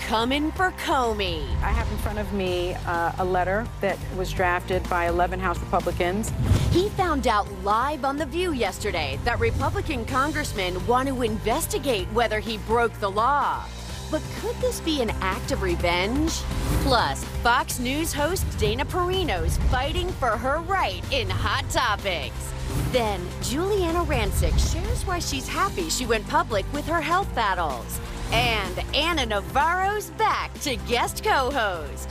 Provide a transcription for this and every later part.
coming for Comey. I have in front of me a letter that was drafted by 11 House Republicans. He found out live on The View yesterday that Republican congressmen want to investigate whether he broke the law. But could this be an act of revenge? Plus, Fox News host Dana Perino's fighting for her right in Hot Topics. Then, Giuliana Rancic shares why she's happy she went public with her health battles. And Anna Navarro's back to guest co-host.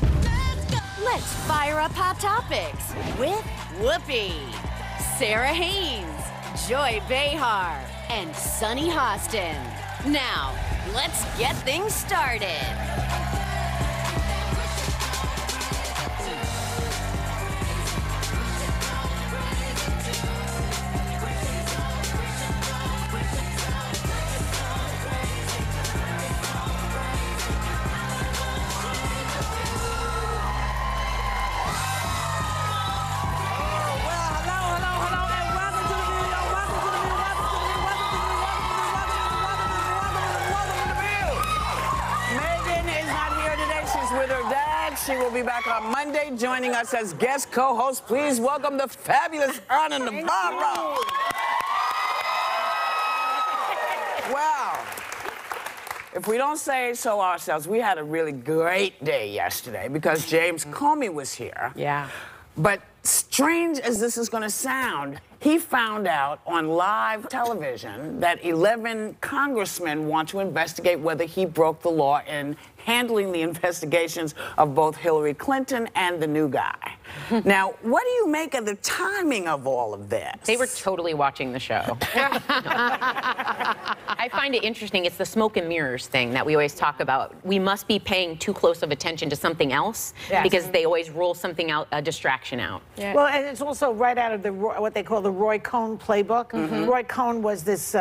Let's fire up Hot Topics with Whoopi, Sarah Haynes, Joy Behar, and Sunny Hostin. Now, let's get things started. She will be back on Monday, joining us as guest co-host. Please welcome the fabulous Anna Navarro. Wow. If we don't say so ourselves, we had a really great day yesterday because James Comey was here. Yeah. But strange as this is going to sound, he found out on live television that 11 congressmen want to investigate whether he broke the law in handling the investigations of both Hillary Clinton and the new guy. Now, what do you make of the timing of all of this? They were totally watching the show. I find it interesting. It's the smoke and mirrors thing that we always talk about. We must be paying too close of attention to something else because they always rule something out, a distraction out. Yeah. Well, and it's also right out of the what they call the Roy Cohn playbook. Roy Cohn was this,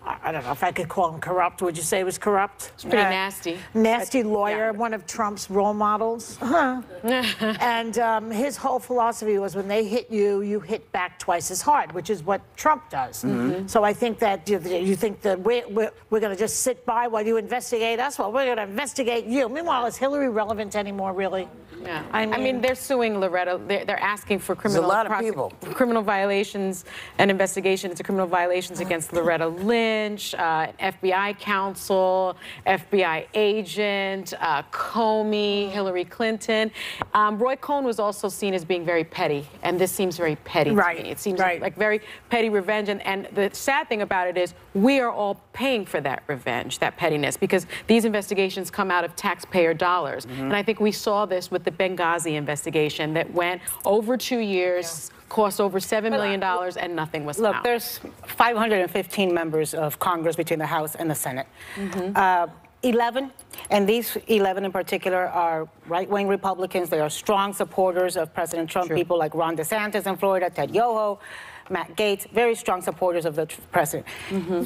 I don't know if I could call him corrupt. Would you say he was corrupt? It's pretty nasty. Nasty lawyer, one of Trump's role models. And his whole philosophy was when they hit you, you hit back twice as hard, which is what Trump does. So I think that you think that we're going to just sit by while you investigate us? Well, we're going to investigate you. Meanwhile, is Hillary relevant anymore, really? Yeah. I mean, they're suing Loretta. They're asking for criminal violations and investigations into criminal violations against Loretta Lynch, FBI counsel, FBI agent, Comey, Hillary Clinton. Roy Cohn was also seen as being very petty, and this seems very petty to me. It seems like very petty revenge, and the sad thing about it is we are all paying for that revenge, that pettiness, because these investigations come out of taxpayer dollars. And I think we saw this with the Benghazi investigation that went over 2 years, cost over $7 million, and nothing was found. Look, there's 515 members of Congress between the House and the Senate. 11, and these 11 in particular are right-wing Republicans. They are strong supporters of President Trump. People like Ron DeSantis in Florida, Ted Yoho, Matt Gaetz, very strong supporters of the president.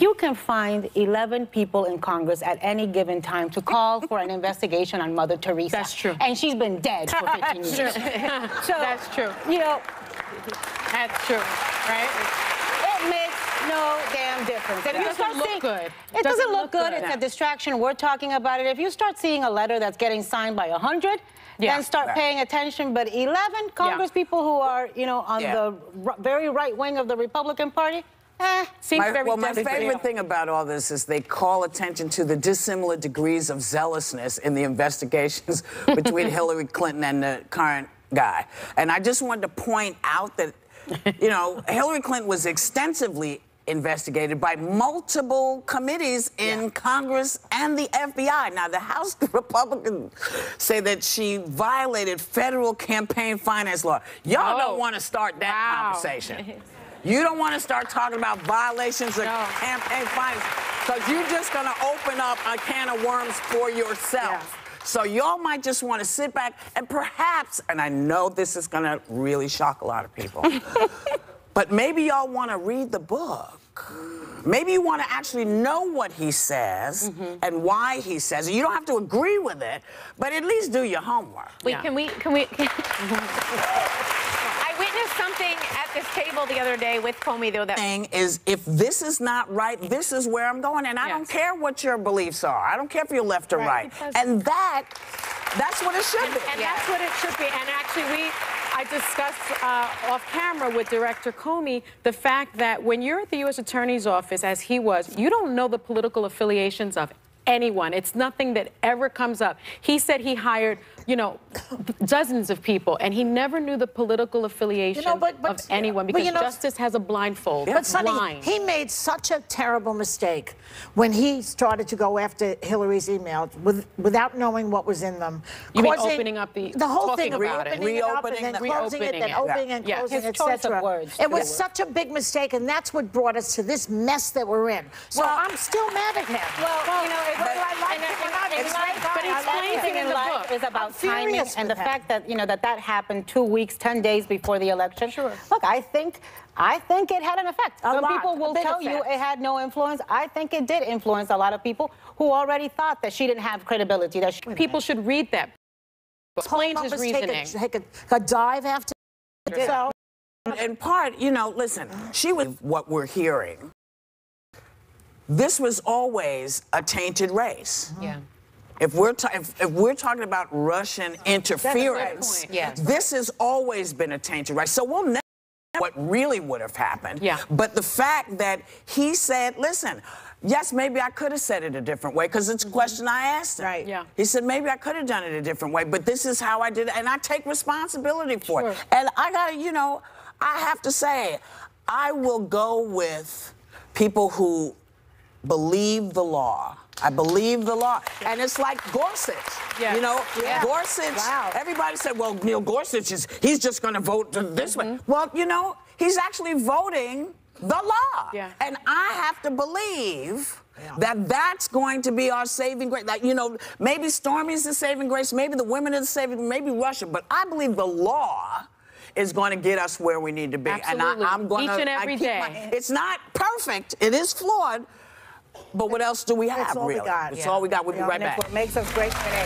You can find 11 people in Congress at any given time to call for an investigation on Mother Teresa. That's true. And she's been dead for 15 years. So, that's true. You know, that's true, right? It makes no damn difference. If It doesn't look good. It doesn't look good. It's a distraction. We're talking about it. If you start seeing a letter that's getting signed by 100, then start paying attention. But 11 Congress people who are, you know, on the very right wing of the Republican Party, seems very my favorite thing about all this is they call attention to the dissimilar degrees of zealousness in the investigations between Hillary Clinton and the current guy. And I just wanted to point out that, you know, Hillary Clinton was extensively investigated by multiple committees in Congress and the FBI. Now, the House Republicans say that she violated federal campaign finance law. Y'all don't want to start that conversation. You don't want to start talking about violations of campaign finance because you're just going to open up a can of worms for yourself. So y'all might just want to sit back and perhaps, and I know this is going to really shock a lot of people, but maybe y'all want to read the book. Maybe you want to actually know what he says and why he says it. You don't have to agree with it, but at least do your homework. Wait, can we? I witnessed something at this table the other day with Comey, though. That thing is, if this is not right, this is where I'm going, and I don't care what your beliefs are. I don't care if you're left or right. And that's what it should be. And that's what it should be. And actually, I discussed off camera with Director Comey the fact that when you're at the U.S. Attorney's Office, as he was, you don't know the political affiliations of anyone. It's nothing that ever comes up. He said he hired, you know, dozens of people, and he never knew the political affiliation of anyone, because justice has a blindfold. But Sonny, he made such a terrible mistake when he started to go after Hillary's emails without knowing what was in them. You mean opening up the whole thing of reopening it up and then closing it, then opening and closing, etc. It was such a big mistake, and that's what brought us to this mess that we're in. So I'm still mad at him. Well, you know, but everything in life is about timing, and the fact that, you know, that happened 2 weeks, 10 days before the election. Sure. Look, I think it had an effect. Some people will tell you it had no influence. I think it did influence a lot of people who already thought that she didn't have credibility. That people should read that. Explain his reasoning. Take a dive after. So, in part, you know, listen, she was what we're hearing. This was always a tainted race. Yeah. If we're talking about Russian interference, this has always been a tainted race. So we'll never know what really would have happened. Yeah. But the fact that he said, listen, yes, maybe I could have said it a different way, because it's a question I asked him. Right. Yeah. He said, maybe I could have done it a different way, but this is how I did it, and I take responsibility for it. And I gotta, you know, I have to say, I will go with people who believe the law. I believe the law. And it's like Gorsuch. You know, Gorsuch, everybody said, well, Neil Gorsuch he's just going to vote this way. Well, you know, he's actually voting the law. And I have to believe that that's going to be our saving grace. That, you know, maybe Stormy's the saving grace, maybe the women are the saving, maybe Russia, but I believe the law is going to get us where we need to be. Absolutely. And I'm going to... Each and every day. It's not perfect. It is flawed. But what else do we have, That's all really? we got. That's all we got. We'll be right back. What makes us great today.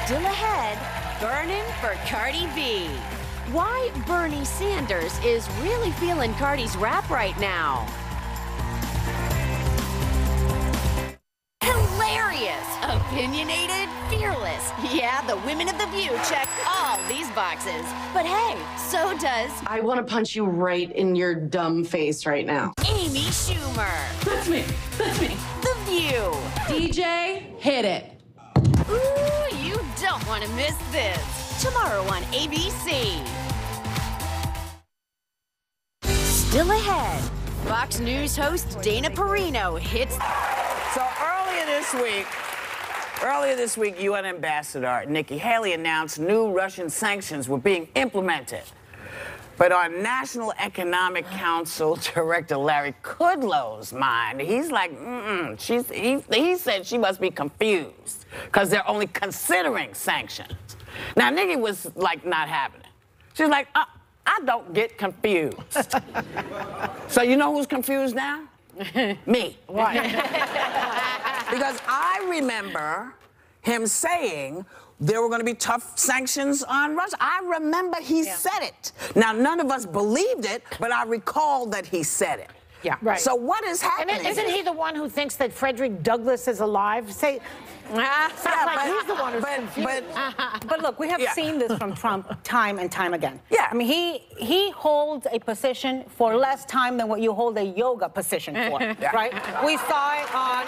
Still ahead, burning for Cardi B. Why Bernie Sanders is really feeling Cardi's rap right now. Hilarious, opinionated, fearless. Yeah, the women of The View check all these boxes. But hey, so does... I want to punch you right in your dumb face right now. Amy Schumer. That's me. That's me. The View. DJ, hit it. Ooh, you don't want to miss this. Tomorrow on ABC. Still ahead, Fox News host Dana Perino hits... So earlier this week, UN Ambassador Nikki Haley announced new Russian sanctions were being implemented. But on National Economic Council Director Larry Kudlow's mind, he's like, he said she must be confused because they're only considering sanctions. Now, Nikki was like not having it. She's like, I don't get confused. So you know who's confused now? Me. Why? Because I remember him saying there were going to be tough sanctions on Russia. I remember he said it. Now, none of us believed it, but I recall that he said it. Yeah. Right. So what is happening? And isn't he the one who thinks that Frederick Douglass is alive? He's the one who's confused. But look, we have seen this from Trump time and time again. Yeah. I mean, he holds a position for less time than what you hold a yoga position for, right? We saw it on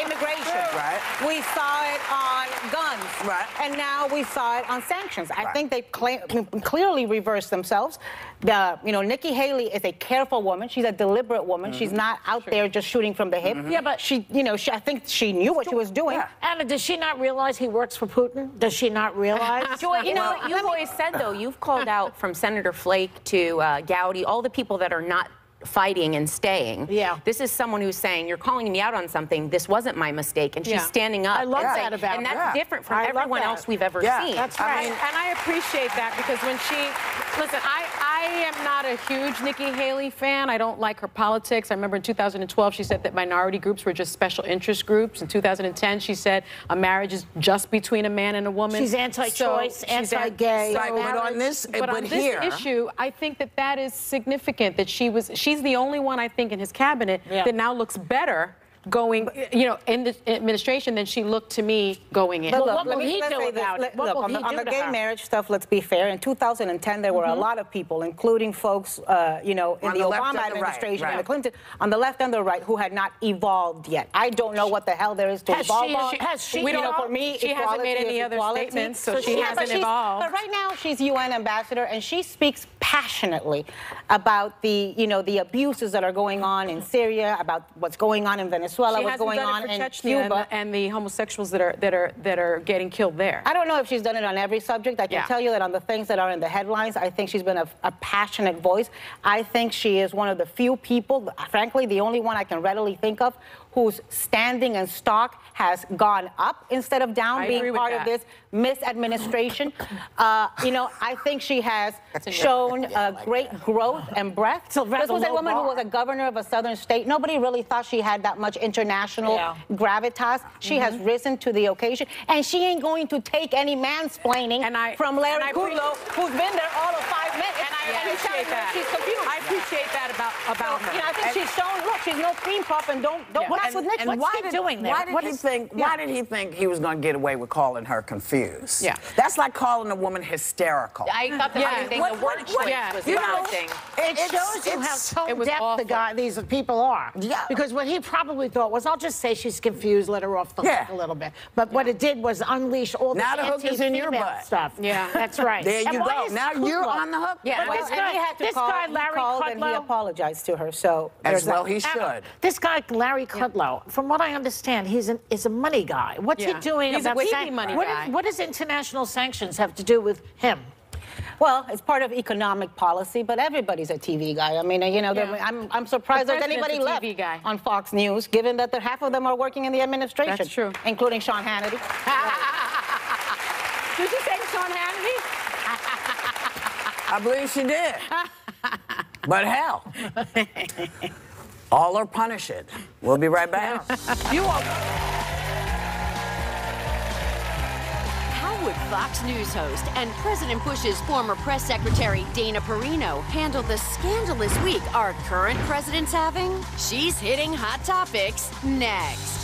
immigration. Right. We saw it on guns. Right. And now we saw it on sanctions. I think they clearly reversed themselves. You know, Nikki Haley is a careful woman. She's a deliberate woman. She's not out there just shooting from the hip. Yeah, but she, you know, I think she knew what she was doing. Yeah. Anna, does she not realize he works for Putin? Does she not realize? Joy, you know, you've always said, though, you've called out from Senator Flake to Gowdy, all the people that are not fighting and staying. Yeah. This is someone who's saying, you're calling me out on something, this wasn't my mistake, and she's standing up. I love and that about her. And that's different from everyone else we've ever seen. That's right. And I appreciate that, because when Listen, I am not a huge Nikki Haley fan. I don't like her politics. I remember in 2012 she said that minority groups were just special interest groups. In 2010 she said a marriage is just between a man and a woman. She's anti-choice, anti-gay. Right, but on this, issue, I think that is significant. That she's the only one I think in his cabinet that now looks better going, in the administration than she looked to me going in. But look, what will he do about it? Look, on the gay marriage stuff, let's be fair. In 2010, there were a lot of people, including folks, in the Obama administration and the Clinton, on the left and the right, who had not evolved yet. I don't know what the hell there is to evolve on. Has she? For me, she hasn't made any other statements, so she hasn't evolved. But right now, she's UN ambassador, and she speaks passionately about the, the abuses that are going on in Syria, about what's going on in Venezuela, what's going on in Cuba, and the homosexuals that are getting killed there. I don't know if she's done it on every subject. I can tell you that on the things that are in the headlines, I think she's been a passionate voice. I think she is one of the few people, frankly, the only one I can readily think of, whose standing and stock has gone up instead of down, being part of this misadministration. I think she has shown great growth and breadth. This was a woman who was a governor of a southern state. Nobody really thought she had that much international gravitas. She has risen to the occasion, and she ain't going to take any mansplaining from Larry Kudlow, who's been there all of 5 minutes. And I appreciate that. She's confused. I appreciate that about her. I think she's shown, look, she's no cream puff, and don't mess with Nick. What's he doing there? Why did he think he was going to get away with calling her confused? Yeah. That's like calling a woman hysterical. I thought the same thing. The word choice was interesting. It shows you how tone deaf these people are. Yeah. Because what he probably thought was, I'll just say she's confused, let her off the hook a little bit. But what it did was unleash all the anti-female stuff. Yeah. That's right. There you go. Now you're on the hook. Yeah. But this guy, Larry Kudlow, and he apologized to her. So as well he should. This guy, Larry Kudlow, from what I understand, is a money guy. What's he doing He's about a wavy money guy. What does international sanctions have to do with him? Well, it's part of economic policy, but everybody's a TV guy. I mean, I'm surprised there's anybody left on Fox News, given that half of them are working in the administration. That's true. Including Sean Hannity. Did you say Sean Hannity? I believe she did. But hell, all or punish it. We'll be right back. How would Fox News host and President Bush's former press secretary Dana Perino handle the scandalous week our current president's having? She's hitting Hot Topics next.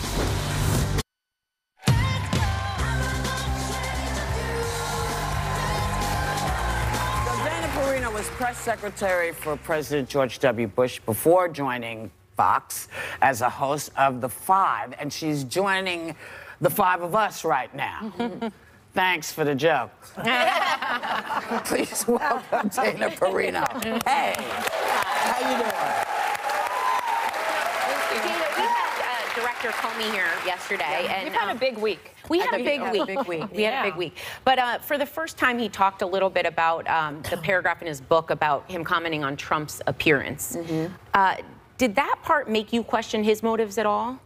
Perino was press secretary for President George W. Bush before joining Fox as a host of The Five, and she's joining the five of us right now. Thanks for the joke. Please welcome Dana Perino. Hey, how you doing? Director Comey here yesterday, and we've had a big week. We had a big week. We had a big week. But for the first time, he talked a little bit about the paragraph in his book about him commenting on Trump's appearance. Did that part make you question his motives at all?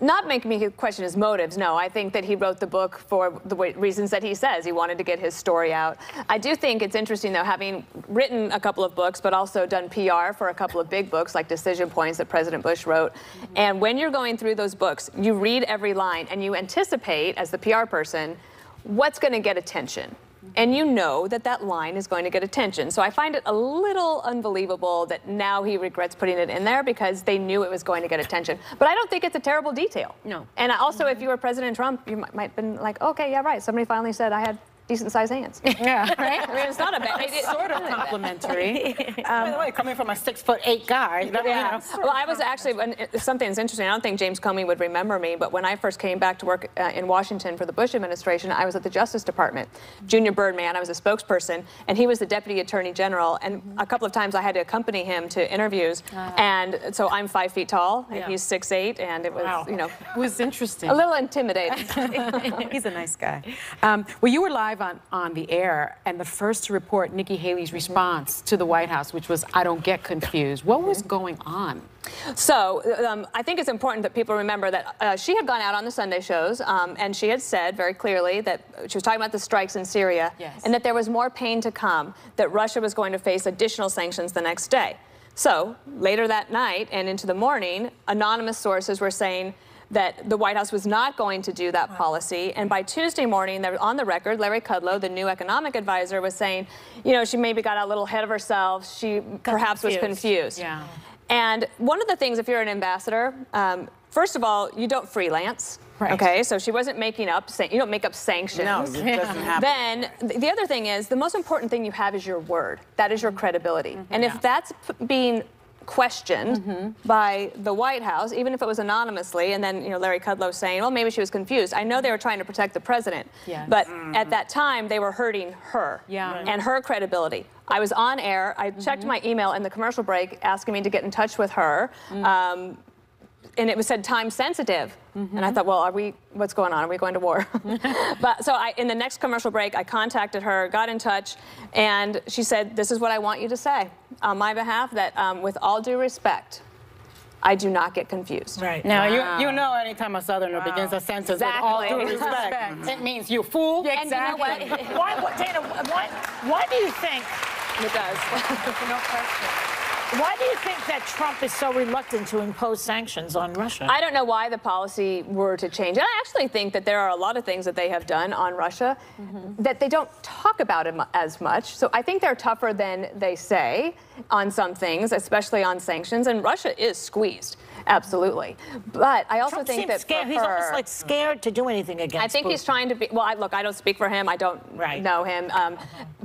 Not make me question his motives, no. I think that he wrote the book for the reasons that he says. He wanted to get his story out. I do think it's interesting, though, having written a couple of books, but also done PR for a couple of big books, like Decision Points that President Bush wrote. And when you're going through those books, you read every line, and you anticipate, as the PR person, what's going to get attention. And you know that line is going to get attention. So I find it a little unbelievable that now he regrets putting it in there because they knew it was going to get attention. But I don't think it's a terrible detail. No. And also, if you were President Trump, you might have been like, okay, yeah, right. Somebody finally said I had decent-sized hands. Yeah. Right? I mean, it's not a bad... It's sort of complimentary. By the way, coming from a 6'8" guy. Well, I was actually... Something's interesting. I don't think James Comey would remember me, but when I first came back to work in Washington for the Bush administration, I was at the Justice Department. Junior Birdman, I was a spokesperson, and he was the Deputy Attorney General, and a couple of times I had to accompany him to interviews, and so I'm 5 feet tall, and he's 6'8", and it was, It was interesting. a little intimidating. He's a nice guy. Well, you were live live on the air, and the first to report Nikki Haley's response to the White House, which was, "I don't get confused." What was going on? So I think it's important that people remember that she had gone out on the Sunday shows, and she had said very clearly that she was talking about the strikes in Syria, and that there was more pain to come, that Russia was going to face additional sanctions the next day. So later that night and into the morning, anonymous sources were saying that the White House was not going to do that policy. And by Tuesday morning, on the record, Larry Kudlow, the new economic advisor, was saying, you know, she maybe got a little ahead of herself. She perhaps was confused. Yeah. And one of the things, if you're an ambassador, first of all, you don't freelance. Right. Okay, so she wasn't making up, you don't make up sanctions. No, it doesn't happen. Then the other thing is, the most important thing you have is your word. That is your credibility. And if that's being questioned by the White House, even if it was anonymously, and then, you know, Larry Kudlow saying, well, maybe she was confused. I know they were trying to protect the president, but at that time they were hurting her and her credibility. I was on air. I checked my email in the commercial break asking me to get in touch with her. And it was said time sensitive. And I thought, well, what's going on? Are we going to war? But so in the next commercial break, I contacted her, got in touch, and she said, this is what I want you to say on my behalf, that with all due respect, I do not get confused. Right. Now, you know anytime a Southerner begins a sentence with all due respect, it means you fool. And you know what? Dana, why do you think... It does. No question. Why do you think that Trump is so reluctant to impose sanctions on Russia? I don't know why the policy were to change. And I actually think that there are a lot of things that they have done on Russia that they don't talk about as much. So I think they're tougher than they say on some things, especially on sanctions. And Russia is squeezed, absolutely. But I also Trump think that scared. He's almost like scared to do anything against I think Putin. he's trying to be, well, look, I don't speak for him. I don't know him.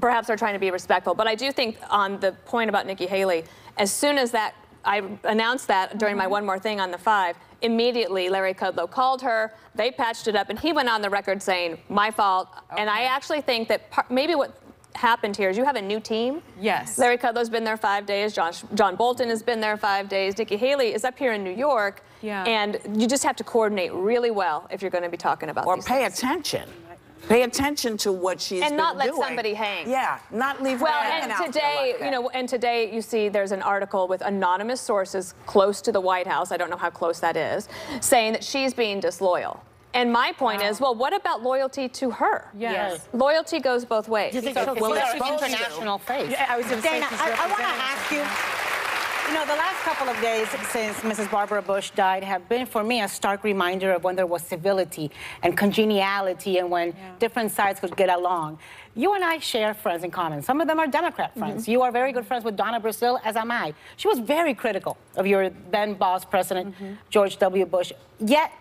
Perhaps they're trying to be respectful. But I do think on the point about Nikki Haley, as soon as that, I announced that during my One More Thing on the 5, immediately Larry Kudlow called her, they patched it up, and he went on the record saying, my fault. And I actually think that maybe what happened here is you have a new team. Yes. Larry Kudlow's been there 5 days. John Bolton has been there 5 days. Nikki Haley is up here in New York. And you just have to coordinate really well if you're going to be talking about these pay things. attention. Pay attention to what she's been doing. And not let somebody hang. Yeah, not leave her hanging out today, like that. you know, and today you see there's an article with anonymous sources close to the White House, I don't know how close that is, saying that she's being disloyal. And my point is, well, what about loyalty to her? Yes. Loyalty goes both ways. Do you think Well, it's an international face. Yeah, I was going to say, Dana, I want to ask you, you know, the last couple of days since Mrs. Barbara Bush died have been, for me, a stark reminder of when there was civility and congeniality and when different sides could get along. You and I share friends in common. Some of them are Democrat friends. You are very good friends with Donna Brazile, as am I. She was very critical of your then boss president, George W. Bush. Yet,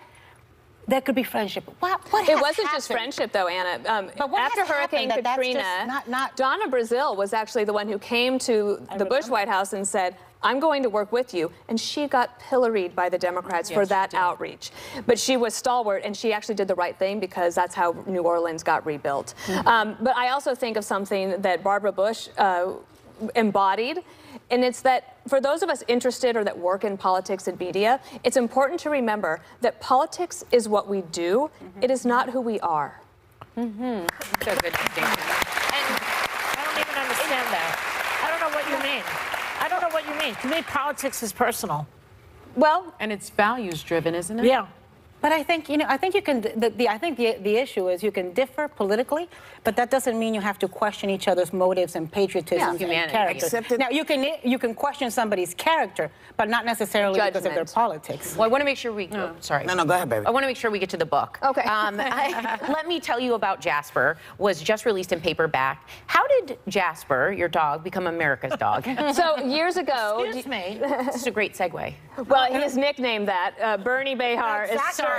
there could be friendship. What it wasn't just friendship, though, Anna. But what after Hurricane Katrina, Donna Brazile was actually the one who came to the Bush White House and said, I'm going to work with you. And she got pilloried by the Democrats for that outreach. But she was stalwart, and she actually did the right thing because that's how New Orleans got rebuilt. But I also think of something that Barbara Bush embodied, and it's that for those of us interested or that work in politics and media, it's important to remember that politics is what we do. It is not who we are. That's a good distinction. And I don't even understand that. I don't know what you mean. I don't know what you mean. To me, politics is personal. Well, and it's values driven, isn't it? Yeah. But I think, you know, I think you can, I think the issue is you can differ politically, but that doesn't mean you have to question each other's motives and patriotism and character. Now, you can question somebody's character, but not necessarily because of their politics. Well, I want to make sure we, sorry. No, go ahead, baby. I want to make sure we get to the book. Okay. Let me tell you about Jasper, was just released in paperback. How did Jasper, your dog, become America's dog? So years ago. Excuse me. This is a great segue. Well, his nickname that, Bernie Behar, is Sorry.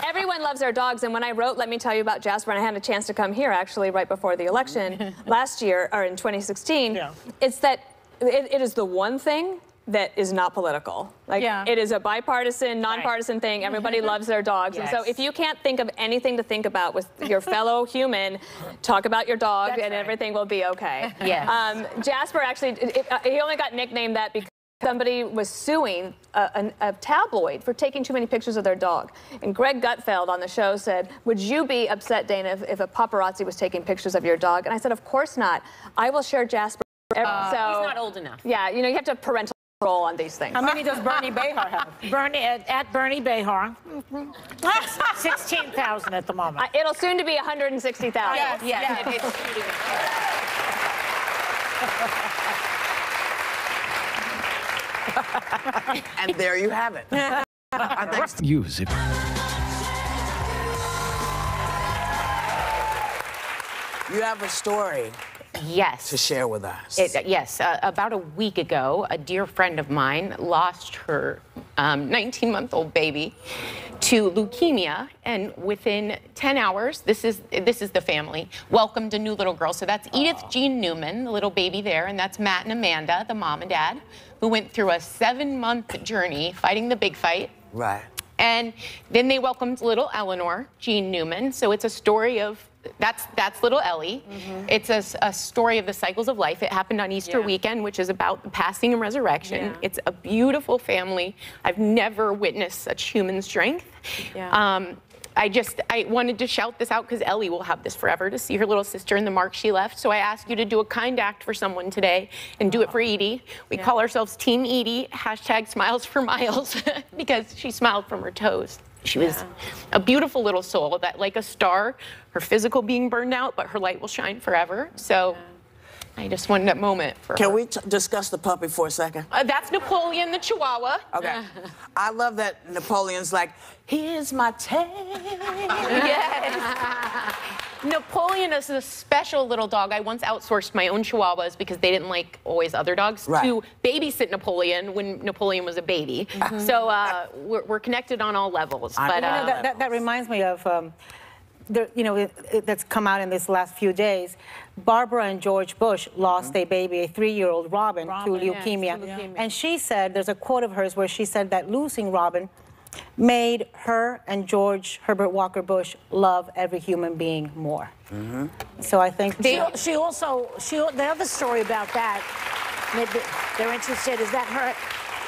Everyone loves their dogs, and when I wrote Let Me Tell You About Jasper, and I had a chance to come here actually right before the election last year, or in 2016, it's that it is the one thing that is not political. Like, it is a bipartisan, nonpartisan thing. Everybody loves their dogs. And so if you can't think of anything to think about with your fellow human, talk about your dog and everything will be okay. Yes. Jasper actually, he only got nicknamed that because Somebody was suing a tabloid for taking too many pictures of their dog. And Greg Gutfeld on the show said, would you be upset, Dana, if a paparazzi was taking pictures of your dog? And I said, of course not. I will share Jasper. He's not old enough. Yeah, you know, you have to have parental control on these things. How many does Bernie Behar have? At Bernie Behar, 16,000 at the moment. It'll soon to be 160,000. Yes. It's shooting. And there you have it. Use it. You have a story. Yes. To share with us. Yes. About a week ago, a dear friend of mine lost her 19-month-old baby to leukemia, and within 10 hours, this is the family, welcomed a new little girl. So that's Edith Jean Newman, the little baby there, and that's Matt and Amanda, the mom and dad, who went through a 7-month journey fighting the big fight. Right. And then they welcomed little Eleanor Jean Newman. So it's a story of that's little Ellie. Mm-hmm. It's a story of the cycles of life. It happened on Easter weekend, which is about the passing and resurrection. Yeah. It's a beautiful family. I've never witnessed such human strength. Yeah. I wanted to shout this out because Ellie will have this forever, to see her little sister and the mark she left. So I ask you to do a kind act for someone today and do it for Edie. We call ourselves Team Edie, #Smiles for Miles, because she smiled from her toes. She was a beautiful little soul that, like a star, her physical being burned out, but her light will shine forever. So I just wanted that moment for her. Can we discuss the puppy for a second? That's Napoleon the Chihuahua. Okay. I love that Napoleon's like, here's my tail. Yes. Napoleon is a special little dog. I once outsourced my own Chihuahuas because they didn't like always other dogs to babysit Napoleon when Napoleon was a baby. Mm-hmm. So we're connected on all levels. But that reminds me of, that's come out in this last few days. Barbara and George Bush lost a baby, a 3-year-old Robin, to leukemia. And she said, there's a quote of hers where she said that losing Robin made her and George Herbert Walker Bush love every human being more. Mm-hmm. So I think the other story about that, maybe they're interested, is that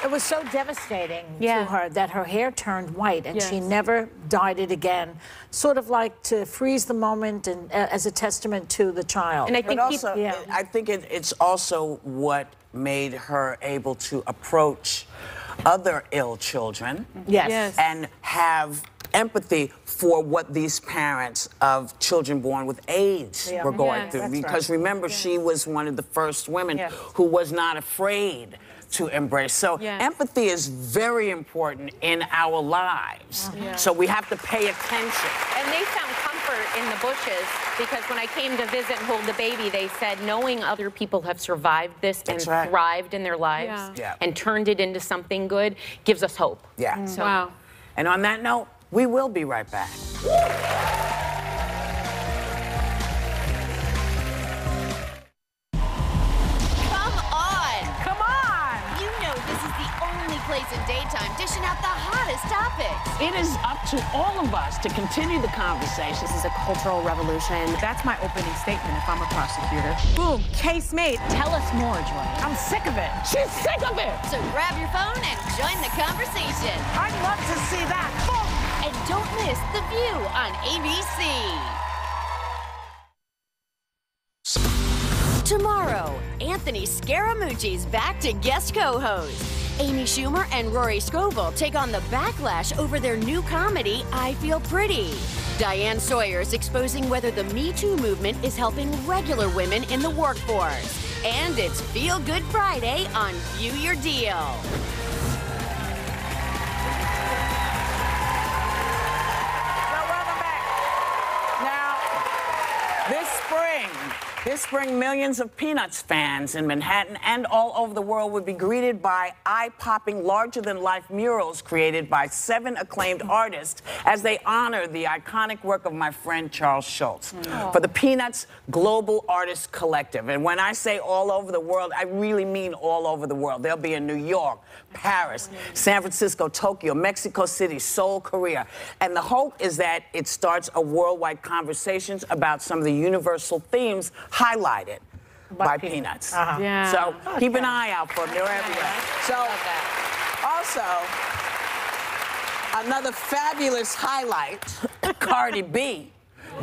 it was so devastating to her that her hair turned white and she never dyed it again, sort of like to freeze the moment and as a testament to the child. And I think I think it's also what made her able to approach other ill children and have empathy for what these parents of children born with AIDS were going through. Because remember, she was one of the first women who was not afraid to embrace. So empathy is very important in our lives. So we have to pay attention. And they found comfort in the Bushes, because when I came to visit and hold the baby, they said knowing other people have survived this and thrived in their lives and turned it into something good gives us hope. Yeah. So, wow. And on that note, we will be right back. In daytime, dishing out the hottest topics. It is up to all of us to continue the conversation. This is a cultural revolution. That's my opening statement if I'm a prosecutor. Boom, case made. Tell us more, Joy. I'm sick of it. She's sick of it. So grab your phone and join the conversation. I'd love to see that. Boom. And don't miss The View on ABC. Tomorrow, Anthony Scaramucci's back to guest co-host. Amy Schumer and Rory Scovel take on the backlash over their new comedy, I Feel Pretty. Diane Sawyer's exposing whether the Me Too movement is helping regular women in the workforce. And it's Feel Good Friday on View Your Deal. Welcome back. Now, this spring, millions of Peanuts fans in Manhattan and all over the world would be greeted by eye-popping, larger-than-life murals created by 7 acclaimed artists as they honor the iconic work of my friend Charles Schulz for the Peanuts Global Artists Collective. And when I say all over the world, I really mean all over the world. They'll be in New York, Paris, San Francisco, Tokyo, Mexico City, Seoul, Korea. And the hope is that it starts a worldwide conversations about some of the universal themes highlighted by Peanuts. Yeah. So keep an eye out for them. They're everywhere. So also, another fabulous highlight, Cardi B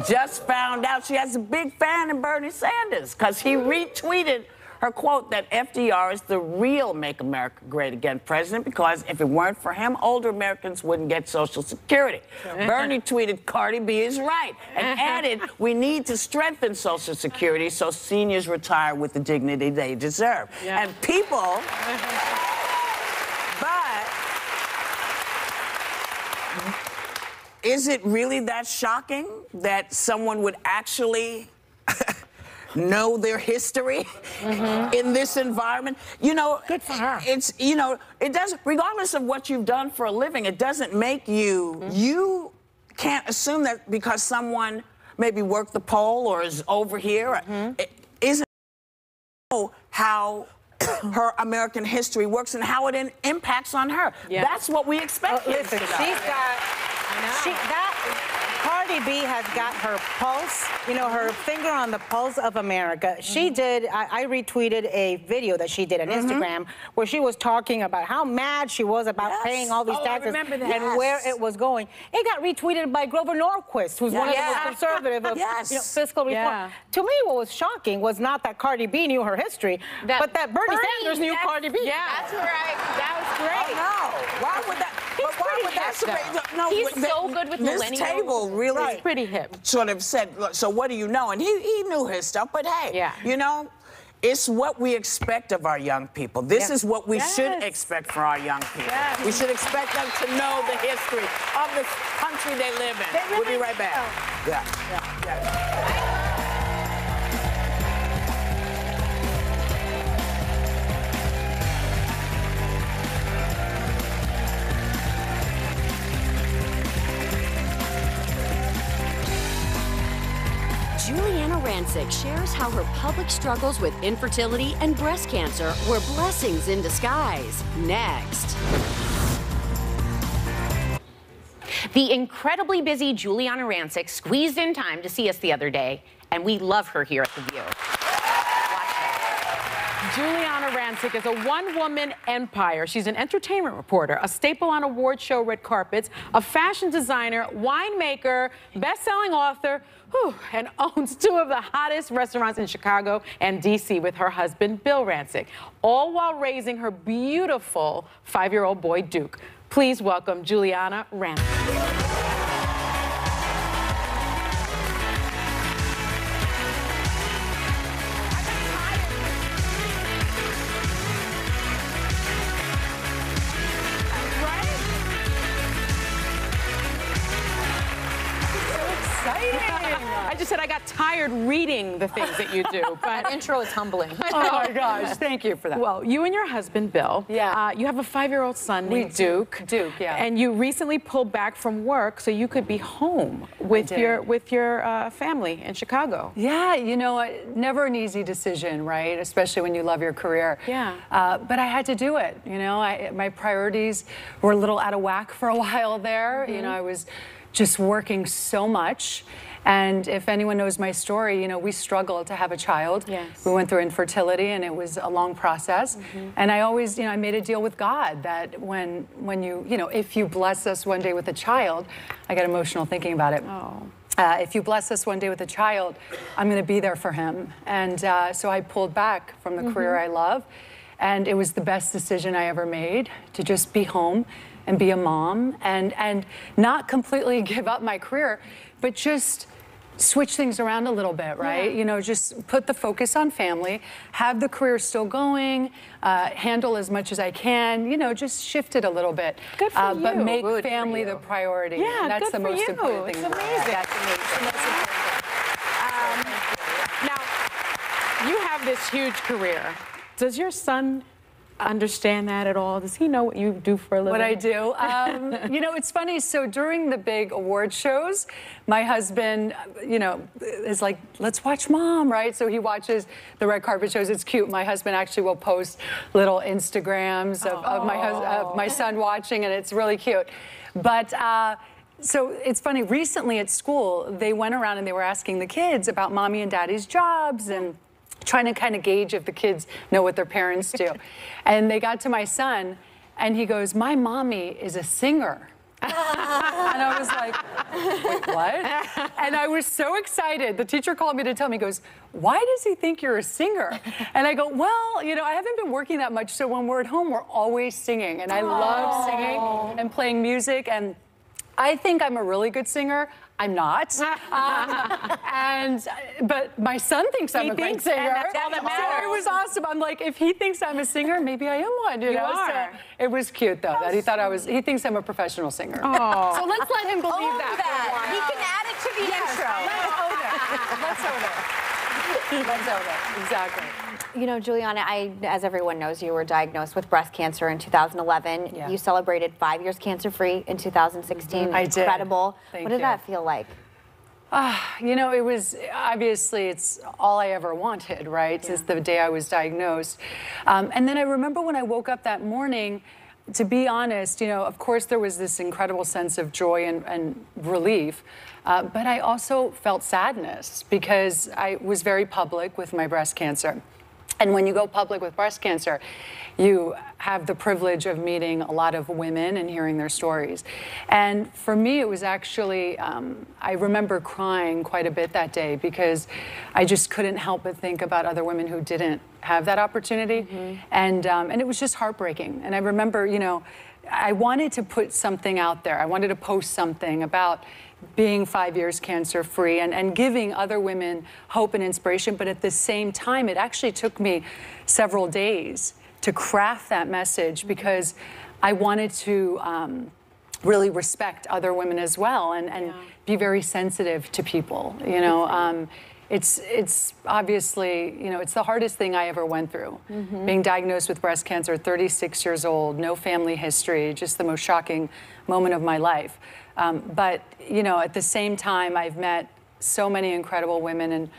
just found out she has a big fan of Bernie Sanders because he retweeted her quote that FDR is the real Make America Great Again president because if it weren't for him, older Americans wouldn't get Social Security. Bernie tweeted, Cardi B is right, and added, we need to strengthen Social Security so seniors retire with the dignity they deserve. Yeah. And people, but is it really that shocking that someone would actually know their history in this environment? You know, good for her. It's, you know, it doesn't, regardless of what you've done for a living, it doesn't make you, you can't assume that because someone maybe worked the poll or is over here, it isn't know how her American history works and how it impacts on her. Yeah. That's what we expect. Listen, she's got, Cardi B has got her pulse, you know, her finger on the pulse of America. She did, I retweeted a video that she did on Instagram where she was talking about how mad she was about paying all these taxes and where it was going. It got retweeted by Grover Norquist, who's one of the most conservative of you know, fiscal reform. To me, what was shocking was not that Cardi B knew her history, but that Bernie Sanders knew Cardi B. Yeah, that's right. That was great. Oh, no. Why would that? Why would that no, he's so good with millennials. This table really pretty hip. Sort of said, so what do you know? And he knew his stuff, but hey, you know, it's what we expect of our young people. This is what we should expect for our young people. We should expect them to know the history of the country they live in. We'll be right back. Giuliana Rancic shares how her public struggles with infertility and breast cancer were blessings in disguise. Next. The incredibly busy Giuliana Rancic squeezed in time to see us the other day, and we love her here at The View. Giuliana Rancic is a one-woman empire. She's an entertainment reporter, a staple on award show red carpets, a fashion designer, winemaker, best-selling author, and owns two of the hottest restaurants in Chicago and D.C. with her husband, Bill Rancic, all while raising her beautiful 5-year-old boy, Duke. Please welcome Giuliana Rancic. I just said I got tired reading the things that you do. But that intro is humbling. Oh my gosh, thank you for that. Well, you and your husband, Bill, you have a 5-year-old son named Duke. And you recently pulled back from work so you could be home with your family in Chicago. Yeah, you know, never an easy decision, right? Especially when you love your career. Yeah. But I had to do it. You know, my priorities were a little out of whack for a while there. You know, I was just working so much. And if anyone knows my story, you know, we struggled to have a child. Yes. We went through infertility, and it was a long process. And I always, you know, I made a deal with God that when you know, if you bless us one day with a child, I get emotional thinking about it. If you bless us one day with a child, I'm going to be there for him. And so I pulled back from the career I love. And it was the best decision I ever made to just be home and be a mom and not completely give up my career, but just switch things around a little bit, right? You know, just put the focus on family, have the career still going, handle as much as I can, you know, just shift it a a little bit. Good for you. But make family the priority. Yeah, and that's good the for most you. important thing. It's amazing. That's amazing. Now, you have this huge career. Does your son understand that at all? Does he know what you do for a living? What I do? You know, it's funny. So during the big award shows, my husband, you know, is like, let's watch Mom, right? So he watches the red carpet shows. It's cute. My husband actually will post little Instagrams of my son watching, and it's really cute. But so it's funny. Recently at school, they went around and they were asking the kids about Mommy and Daddy's jobs and trying to kind of gauge if the kids know what their parents do. And they got to my son, and he goes, "My mommy is a singer." And I was like, "Wait, what?" And I was so excited. The teacher called me to tell me, he goes, "Why does he think you're a singer?" And I go, "Well, you know, I haven't been working that much, so when we're at home, we're always singing. And I love singing and playing music, and I think I'm a really good singer. I'm not. But my son thinks I'm a great singer. And that's all that matters. So it was awesome. I'm like, if he thinks I'm a singer, maybe I am one. You know? are. So it was cute though that he thought he thinks I'm a professional singer. Oh. So let's let him believe that. He can add it to the intro. Let's own it. Let's own it. Exactly. You know, Giuliana, as everyone knows, you were diagnosed with breast cancer in 2011. Yeah. You celebrated 5 years cancer-free in 2016. I did. Incredible. Thank what did you. that feel like? You know, it was obviously it's all I ever wanted, right? Since the day I was diagnosed. And then I remember when I woke up that morning, to be honest, you know, of course there was this incredible sense of joy and relief, but I also felt sadness because I was very public with my breast cancer. And when you go public with breast cancer, you have the privilege of meeting a lot of women and hearing their stories. And for me, it was actually, I remember crying quite a bit that day because I just couldn't help but think about other women who didn't have that opportunity. And it was just heartbreaking. And I remember, you know, I wanted to put something out there. I wanted to post something about being 5 years cancer-free and giving other women hope and inspiration. But at the same time, it actually took me several days to craft that message because I wanted to really respect other women as well and be very sensitive to people, you know. It's obviously, you know, it's the hardest thing I ever went through. Being diagnosed with breast cancer, 36 years old, no family history, just the most shocking moment of my life. But, you know, at the same time, I've met so many incredible women, and,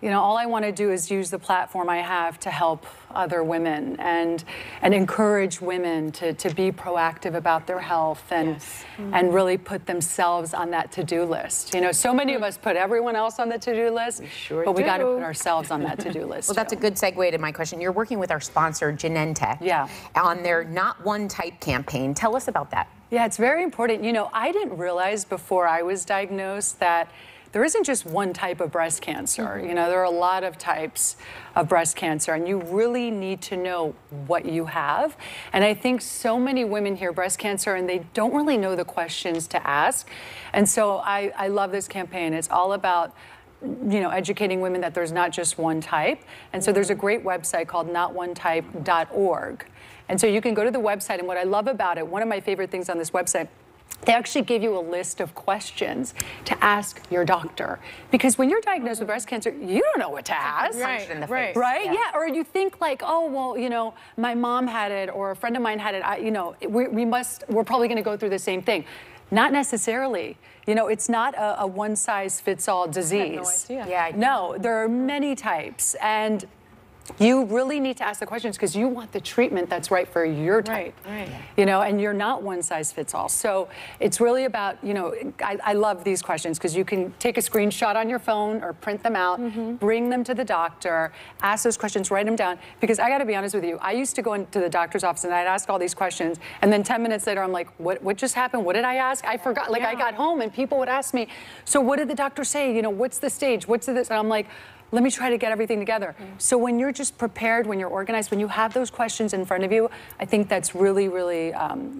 you know, all I want to do is use the platform I have to help other women and encourage women to be proactive about their health and really put themselves on that to-do list. You know, so many of us put everyone else on the to-do list, but we got to put ourselves on that to-do list. Well, that's a good segue to my question. You're working with our sponsor, Genentech, on their Not One Type campaign. Tell us about that. Yeah, it's very important. You know, I didn't realize before I was diagnosed that there isn't just one type of breast cancer. You know, there are a lot of types of breast cancer, and you really need to know what you have. And I think so many women hear breast cancer and they don't really know the questions to ask. And so I love this campaign. It's all about, you know, educating women that there's not just one type. And so there's a great website called notonetype.org. And so you can go to the website, and what I love about it, one of my favorite things on this website, they actually give you a list of questions to ask your doctor. Because when you're diagnosed with breast cancer, you don't know what to ask. Right? Yeah. Or you think like, oh, well, you know, my mom had it or a friend of mine had it. You know, we're probably going to go through the same thing. Not necessarily. You know, it's not a one-size-fits-all disease. I had no idea. No, there are many types. And you really need to ask the questions because you want the treatment that's right for your type. You know, and you're not one size fits all. So it's really about, you know, I love these questions because you can take a screenshot on your phone or print them out, bring them to the doctor, ask those questions, write them down. Because I got to be honest with you, I used to go into the doctor's office and I'd ask all these questions, and then 10 minutes later I'm like, what just happened? What did I ask? I forgot. Like I got home and people would ask me, so what did the doctor say? You know, what's the stage? What's this? And I'm like, let me try to get everything together. So when you're just prepared, when you're organized, when you have those questions in front of you, I think that's really, really,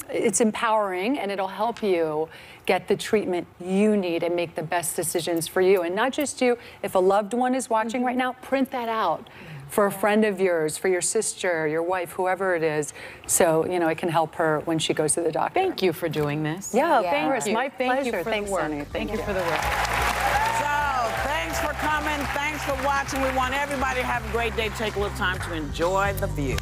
it's empowering, and it'll help you get the treatment you need and make the best decisions for you. And not just you, if a loved one is watching right now, print that out for a friend of yours, for your sister, your wife, whoever it is, so, you know, it can help her when she goes to the doctor. Thank you for doing this. Yeah, thank you. My pleasure. Thank you for Thanks, the work. Sonny. Thank you for the work. So, thanks for coming. Thanks for watching. We want everybody to have a great day. Take a little time to enjoy the view.